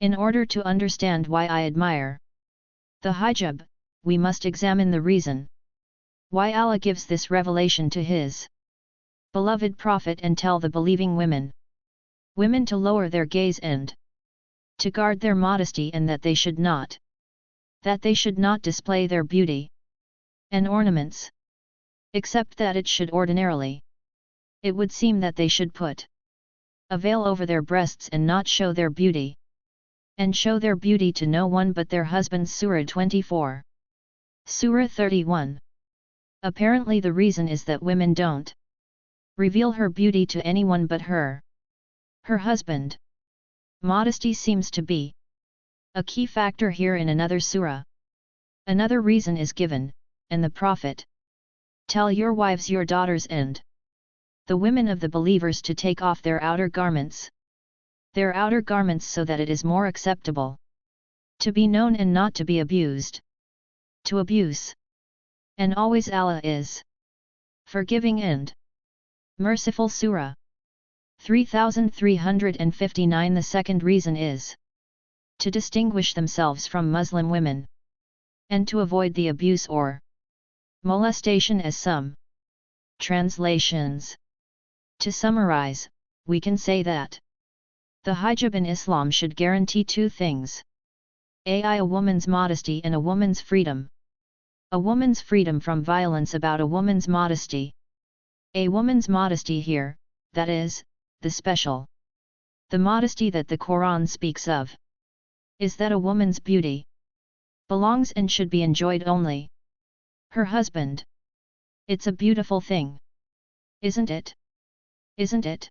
In order to understand why I admire the hijab, we must examine the reason why Allah gives this revelation to His beloved Prophet and tell the believing women to lower their gaze and to guard their modesty, and that they should not display their beauty and ornaments, except that it should ordinarily. It would seem that they should put a veil over their breasts and not show their beauty, and show their beauty to no one but their husbands. Surah 24. Surah 31. Apparently the reason is that women don't reveal her beauty to anyone but her husband. Modesty seems to be a key factor here in another surah. Another reason is given, and the Prophet tell your wives, your daughters and the women of the believers to take off their outer garments so that it is more acceptable to be known and not to be abused. To abuse. And always Allah is forgiving and merciful. Surah 3359. The second reason is to distinguish themselves from Muslim women, and to avoid the abuse or molestation, as some translations. To summarize, we can say that the hijab in Islam should guarantee two things: a woman's modesty and a woman's freedom. A woman's freedom from violence. About a woman's modesty. A woman's modesty here, that is, the modesty that the Quran speaks of, is that a woman's beauty belongs and should be enjoyed only her husband. It's a beautiful thing. Isn't it? Isn't it?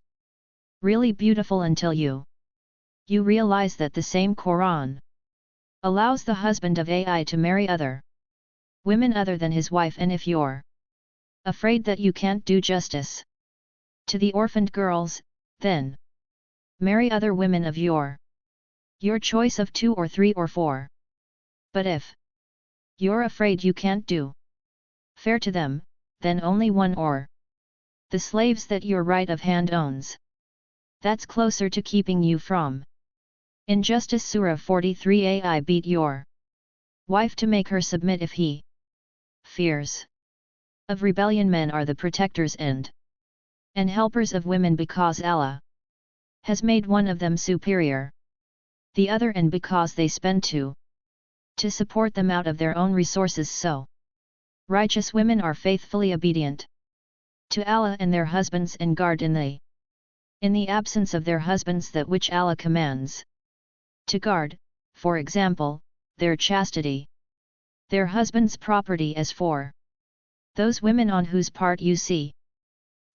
Really beautiful until you realize that the same Quran allows the husband of Ai to marry other women other than his wife, and if you're afraid that you can't do justice to the orphaned girls, then marry other women of your choice of 2 or 3 or 4. But if you're afraid you can't do fair to them, then only one or the slaves that your right of hand owns. That's closer to keeping you from injustice. Surah 43. Ai beat your wife to make her submit if he fears of rebellion. Men are the protectors and helpers of women because Allah has made one of them superior the other, and because they spend to support them out of their own resources. So righteous women are faithfully obedient to Allah and their husbands, and guard in the absence of their husbands that which Allah commands to guard, for example, their chastity, their husband's property. As for those women on whose part you see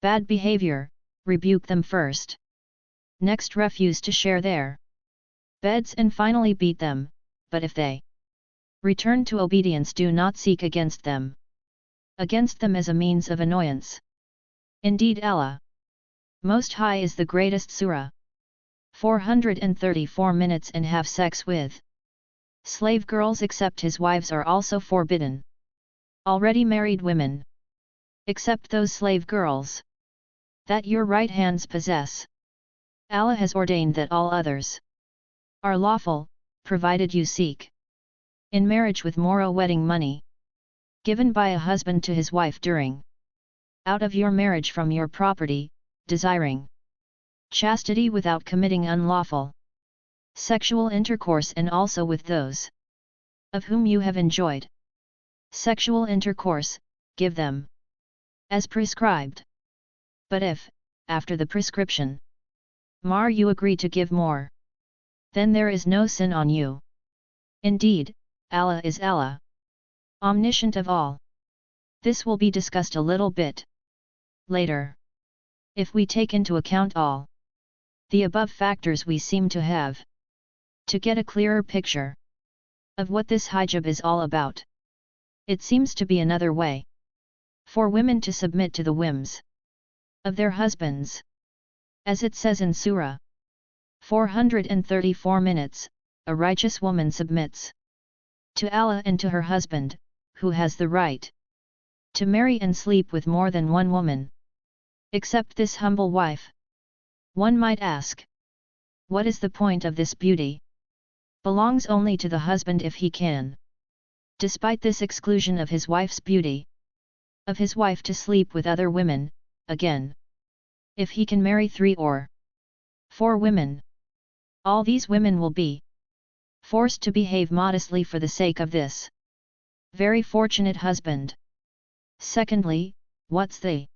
bad behavior, rebuke them first, next refuse to share their beds, and finally beat them. But if they return to obedience, do not seek against them as a means of annoyance. Indeed, Allah Most High is the greatest. Surah 434 minutes. And have sex with slave girls except his wives are also forbidden. Already married women, except those slave girls that your right hands possess. Allah has ordained that all others are lawful, provided you seek in marriage with moral wedding money given by a husband to his wife during out of your marriage from your property, desiring chastity without committing unlawful sexual intercourse, and also with those of whom you have enjoyed sexual intercourse, give them as prescribed. But if, after the prescription, you agree to give more, then there is no sin on you. Indeed, Allah is Allah, omniscient of all. This will be discussed a little bit later. If we take into account all the above factors, we seem to have to get a clearer picture of what this hijab is all about. It seems to be another way for women to submit to the whims of their husbands. As it says in Surah 434 minutes, a righteous woman submits to Allah and to her husband, who has the right to marry and sleep with more than one woman, except this humble wife. One might ask, what is the point of this beauty belongs only to the husband if he can. Despite this exclusion of his wife's beauty, of his wife to sleep with other women, again. If he can marry 3 or 4 women, all these women will be forced to behave modestly for the sake of this very fortunate husband. Secondly, what's the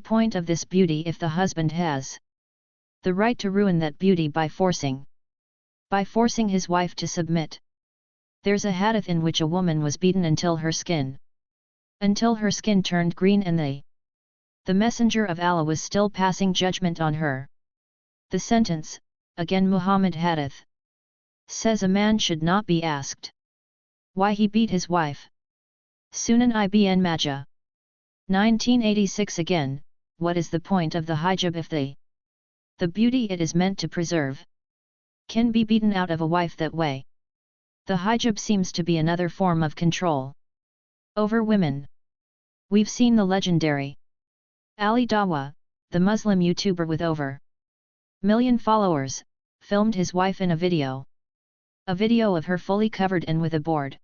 point of this beauty if the husband has the right to ruin that beauty by forcing his wife to submit? There's a hadith in which a woman was beaten until her skin turned green, and the messenger of Allah was still passing judgment on her. The sentence, again Muhammad hadith, says a man should not be asked why he beat his wife. Sunan Ibn Majah. 1986. Again, what is the point of the hijab if the beauty it is meant to preserve can be beaten out of a wife that way? The hijab seems to be another form of control over women. We've seen the legendary Ali Dawa, the Muslim YouTuber with over million followers, filmed his wife in a video of her fully covered and with a board.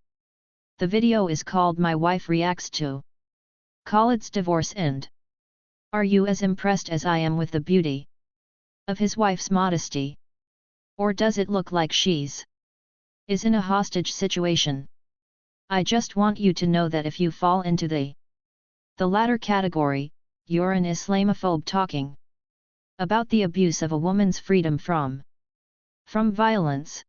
The video is called My Wife Reacts to Khalid's Divorce. And are you as impressed as I am with the beauty of his wife's modesty? Or does it look like she's in a hostage situation? I just want you to know that if you fall into the latter category, you're an Islamophobe talking about the abuse of a woman's freedom from violence.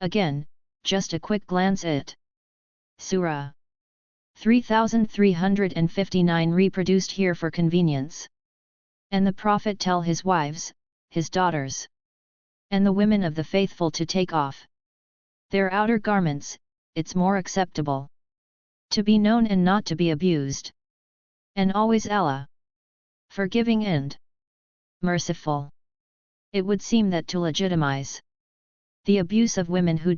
Again, just a quick glance at Surah 3359 reproduced here for convenience. And the Prophet tell his wives, his daughters, and the women of the faithful to take off their outer garments. It's more acceptable to be known and not to be abused. And always Allah, forgiving and merciful. It would seem that to legitimize the abuse of women who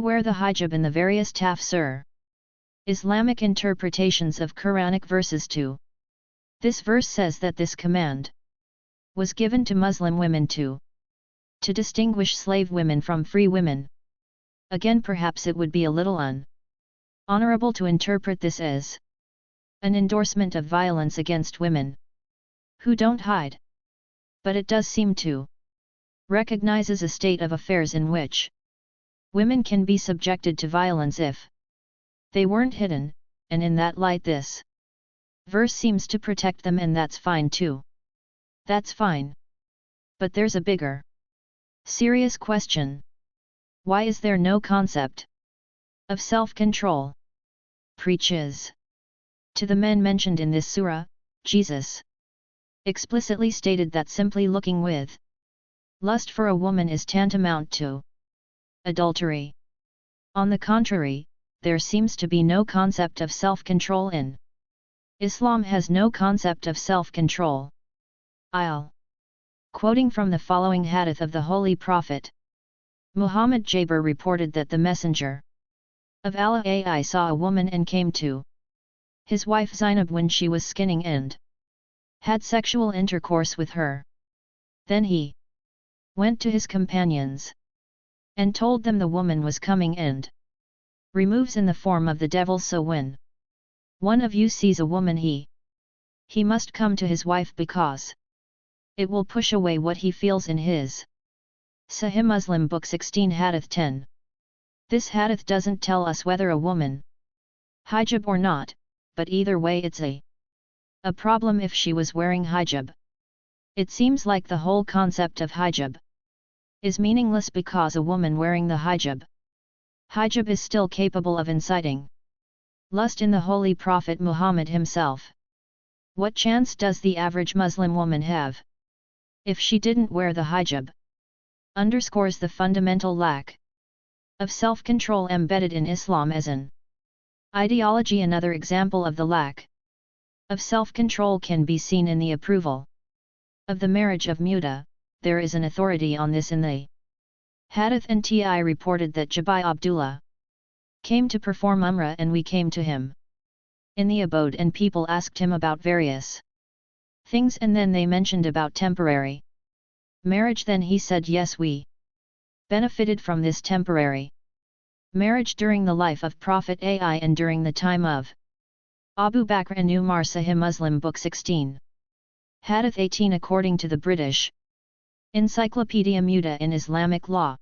wear the hijab in the various tafsir Islamic interpretations of Quranic verses too. This verse says that this command was given to Muslim women to distinguish slave women from free women. Again, perhaps it would be a little honorable to interpret this as an endorsement of violence against women who don't hide. But it does seem to recognizes a state of affairs in which women can be subjected to violence if they weren't hidden, and in that light this verse seems to protect them, and that's fine too. That's fine. But there's a bigger, serious question. Why is there no concept of self-control? Preaches to the men mentioned in this surah. Jesus explicitly stated that simply looking with lust for a woman is tantamount to adultery. On the contrary, there seems to be no concept of self-control in Islam. Has no concept of self-control. Quoting from the following hadith of the Holy Prophet Muhammad, Jabir reported that the Messenger of Allah saw a woman and came to his wife Zainab when she was skinning and had sexual intercourse with her. Then he went to his companions and told them the woman was coming and removes in the form of the devil. So when one of you sees a woman, he must come to his wife, because it will push away what he feels in his. Sahih Muslim Book 16 Hadith 10. This hadith doesn't tell us whether a woman hijab or not, but either way it's a problem if she was wearing hijab. It seems like the whole concept of hijab is meaningless, because a woman wearing the hijab is still capable of inciting lust in the Holy Prophet Muhammad himself. What chance does the average Muslim woman have if she didn't wear the hijab? Underscores the fundamental lack of self-control embedded in Islam as an ideology. Another example of the lack of self-control can be seen in the approval of the marriage of muta. There is an authority on this in the hadith, and Ti reported that Jabai Abdullah came to perform Umrah, and we came to him in the abode, and people asked him about various things, and then they mentioned about temporary marriage. Then he said, yes, we benefited from this temporary marriage during the life of Prophet Ai and during the time of Abu Bakr and Umar. Sahih Muslim Book 16. Hadith 18. According to the British Encyclopedia Muta in Islamic law,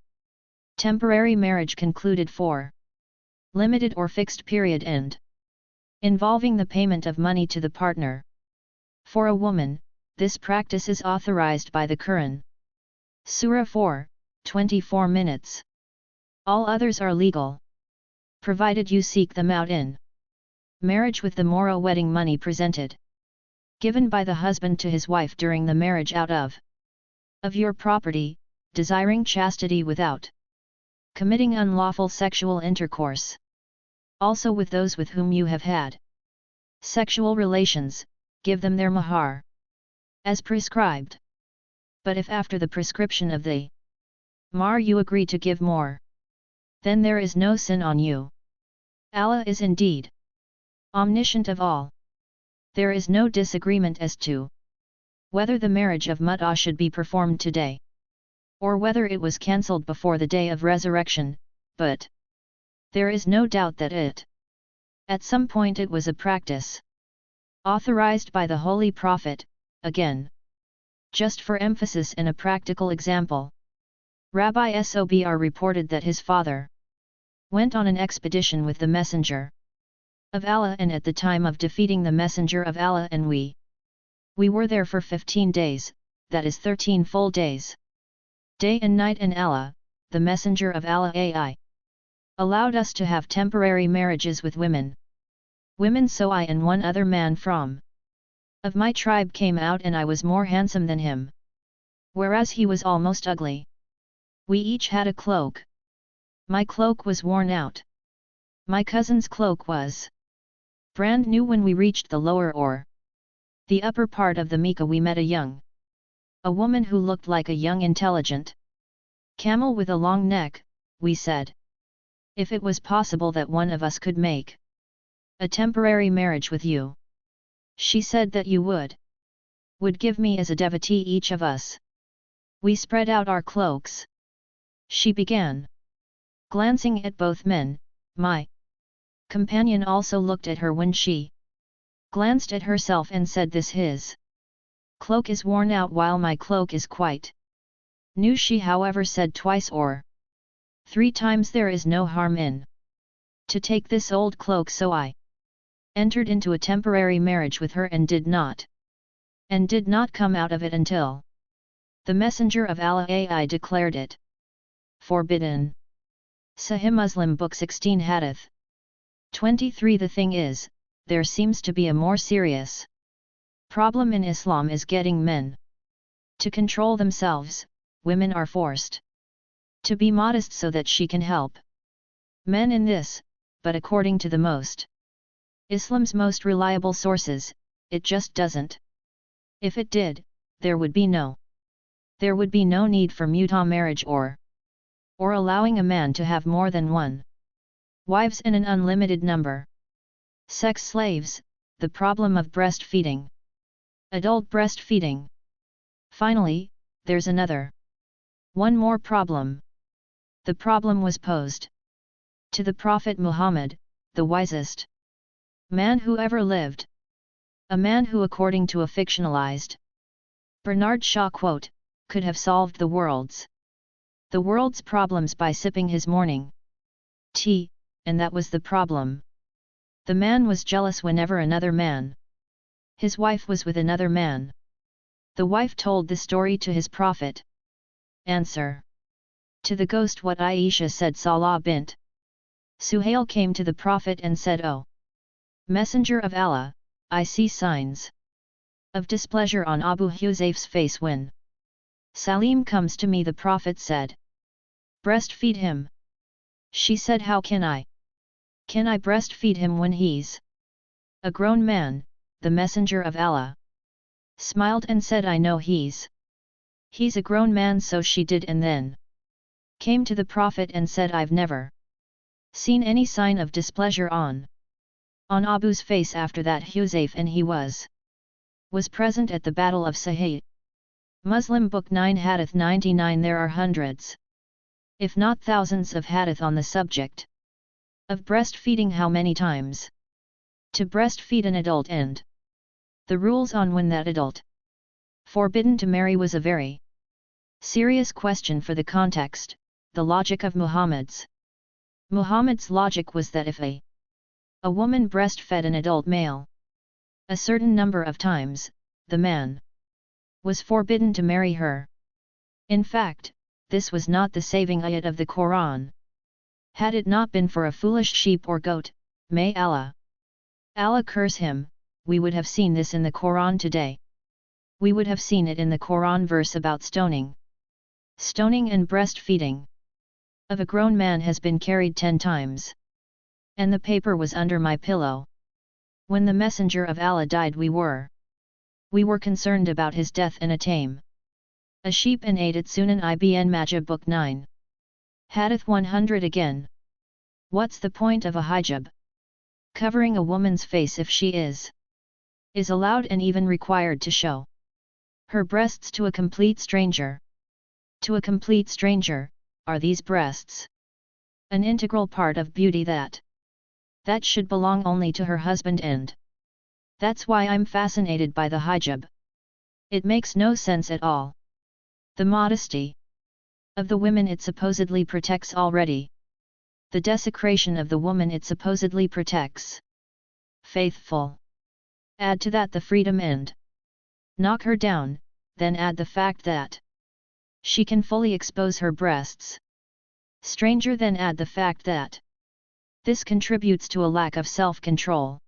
temporary marriage concluded for limited or fixed period and involving the payment of money to the partner. For a woman, this practice is authorized by the Quran. Surah 4, 24 minutes. All others are legal, provided you seek them out in marriage with the moral wedding money presented, given by the husband to his wife during the marriage out of your property, desiring chastity without committing unlawful sexual intercourse. Also with those with whom you have had sexual relations, give them their mahar, as prescribed. But if after the prescription of the mahar you agree to give more, then there is no sin on you. Allah is indeed omniscient of all. There is no disagreement as to whether the marriage of Mut'ah should be performed today, or whether it was cancelled before the day of resurrection, but there is no doubt that at some point it was a practice authorized by the Holy Prophet. Again, just for emphasis and a practical example, Rabbi Sobr reported that his father went on an expedition with the Messenger of Allah, and at the time of defeating the Messenger of Allah and we were there for 15 days, that is 13 full days, day and night, and Allah, the Messenger of Allah AI, allowed us to have temporary marriages with women. So I and one other man from of my tribe came out, and I was more handsome than him, whereas he was almost ugly. We each had a cloak. My cloak was worn out. My cousin's cloak was brand new. When we reached the lower or the upper part of the Mecca, we met a woman who looked like a young intelligent camel with a long neck. We said, if it was possible that one of us could make a temporary marriage with you. She said that you would give me as a devotee each of us. We spread out our cloaks. She began glancing at both men. My companion also looked at her when she glanced at herself and said, this his cloak is worn out while my cloak is quite new. She however said twice or 3 times, there is no harm in to take this old cloak. So I entered into a temporary marriage with her and did not come out of it until the Messenger of Allah AI declared it forbidden. Sahih Muslim Book 16 Hadith 23. The thing is, there seems to be a more serious problem in Islam is getting men to control themselves. Women are forced to be modest so that she can help men in this, but according to Islam's most reliable sources, it just doesn't. If it did, there would be no need for mutah marriage or allowing a man to have more than one wives and an unlimited number sex slaves, the problem of breastfeeding, adult breastfeeding. Finally, there's one more problem. The problem was posed to the Prophet Muhammad, the wisest man who ever lived, a man who, according to a fictionalized Bernard Shaw quote, could have solved the world's problems by sipping his morning tea, and that was the problem. The man was jealous whenever his wife was with another man. The wife told the story to his prophet. Answer to the ghost what Aisha said. Salah bint Suhail came to the prophet and said, O Messenger of Allah, I see signs of displeasure on Abu Huzayf's face when Salim comes to me. The prophet said, breastfeed him. She said, how can I breastfeed him when he's a grown man? The Messenger of Allah smiled and said, I know he's a grown man. So she did, and then came to the Prophet and said, I've never seen any sign of displeasure on Abu's face after that. Huzayf, and he was present at the Battle of Sahih Muslim Book 9 Hadith 99. There are hundreds if not thousands of hadith on the subject of breastfeeding. How many times to breastfeed an adult and the rules on when that adult forbidden to marry was a very serious question for the context, the logic of Muhammad's logic was that if a woman breastfed an adult male a certain number of times, the man was forbidden to marry her. In fact, this was not the saving ayat of the Quran. Had it not been for a foolish sheep or goat, may Allah curse him, we would have seen this in the Quran today. We would have seen it in the Quran verse about stoning. Stoning and breastfeeding of a grown man has been carried 10 times. And the paper was under my pillow. When the Messenger of Allah died we were concerned about his death and a sheep and ate it. Sunan Ibn Majah Book 9. Hadith 100 again. What's the point of a hijab? Covering a woman's face if she is allowed and even required to show her breasts to a complete stranger. To a complete stranger, are these breasts an integral part of beauty that should belong only to her husband? And that's why I'm fascinated by the hijab. It makes no sense at all. The modesty of the women it supposedly protects already. The desecration of the woman it supposedly protects. Faithful. Add to that the freedom and knock her down, then add the fact that she can fully expose her breasts. Stranger, then add the fact that this contributes to a lack of self-control.